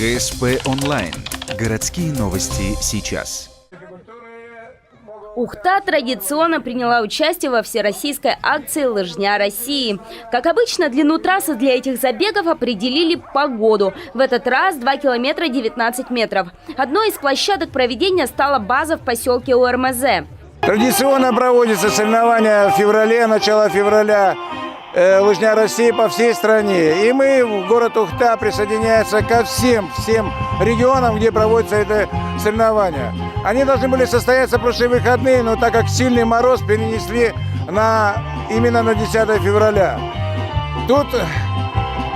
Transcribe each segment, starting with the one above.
ГСП онлайн. Городские новости сейчас. Ухта традиционно приняла участие во всероссийской акции «Лыжня России». Как обычно, длину трассы для этих забегов определили по году. В этот раз 2 километра 19 метров. Одной из площадок проведения стала база в поселке УРМЗ. Традиционно проводятся соревнования в феврале, начало февраля. «Лыжня России» по всей стране. И мы, город Ухта, присоединяется ко всем регионам, где проводятся это соревнования. Они должны были состояться в прошлые выходные, но так как сильный мороз перенесли именно на 10 февраля. Тут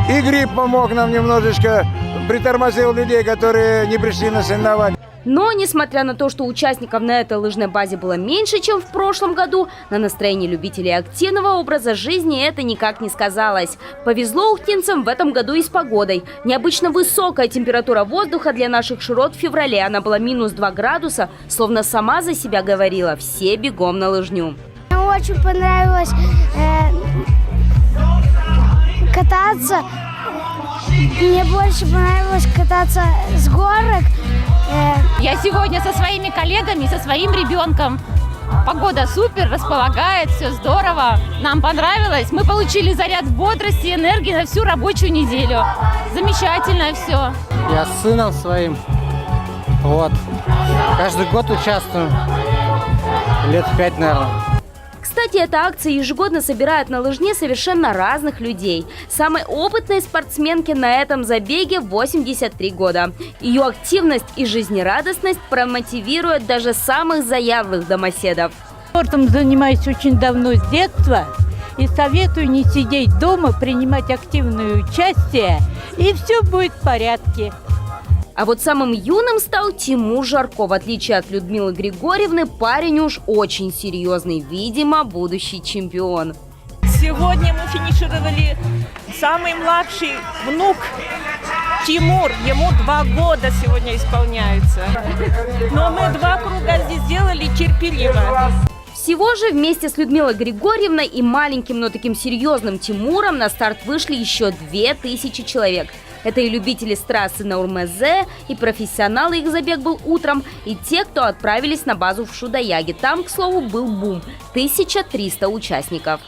и грипп помог нам немножечко, притормозил людей, которые не пришли на соревнования. Но, несмотря на то, что участников на этой лыжной базе было меньше, чем в прошлом году, на настроении любителей активного образа жизни это никак не сказалось. Повезло ухтинцам в этом году и с погодой. Необычно высокая температура воздуха для наших широт в феврале. Она была минус 2 градуса, словно сама за себя говорила: все бегом на лыжню. Мне очень понравилось кататься. Мне больше понравилось кататься с горок. Я сегодня со своими коллегами, со своим ребенком. Погода супер, располагает, все здорово. Нам понравилось. Мы получили заряд бодрости, энергии на всю рабочую неделю. Замечательно все. Я с сыном своим. Каждый год участвую. Лет 5, наверное. Кстати, эта акция ежегодно собирает на лыжне совершенно разных людей. Самой опытной спортсменке на этом забеге 83 года. Ее активность и жизнерадостность промотивируют даже самых заядлых домоседов. Спортом занимаюсь очень давно, с детства. И советую не сидеть дома, принимать активное участие, и все будет в порядке. А вот самым юным стал Тимур Жарко. В отличие от Людмилы Григорьевны, парень уж очень серьезный. Видимо, будущий чемпион. Сегодня мы финишировали самый младший внук Тимур. Ему 2 года сегодня исполняется. Но мы 2 круга здесь сделали терпеливо. Всего же вместе с Людмилой Григорьевной и маленьким, но таким серьезным Тимуром на старт вышли еще 2000 человек. Это и любители с трассы на УРМЗ, и профессионалы, их забег был утром, и те, кто отправились на базу в Шудаяге. Там, к слову, был бум – 1300 участников.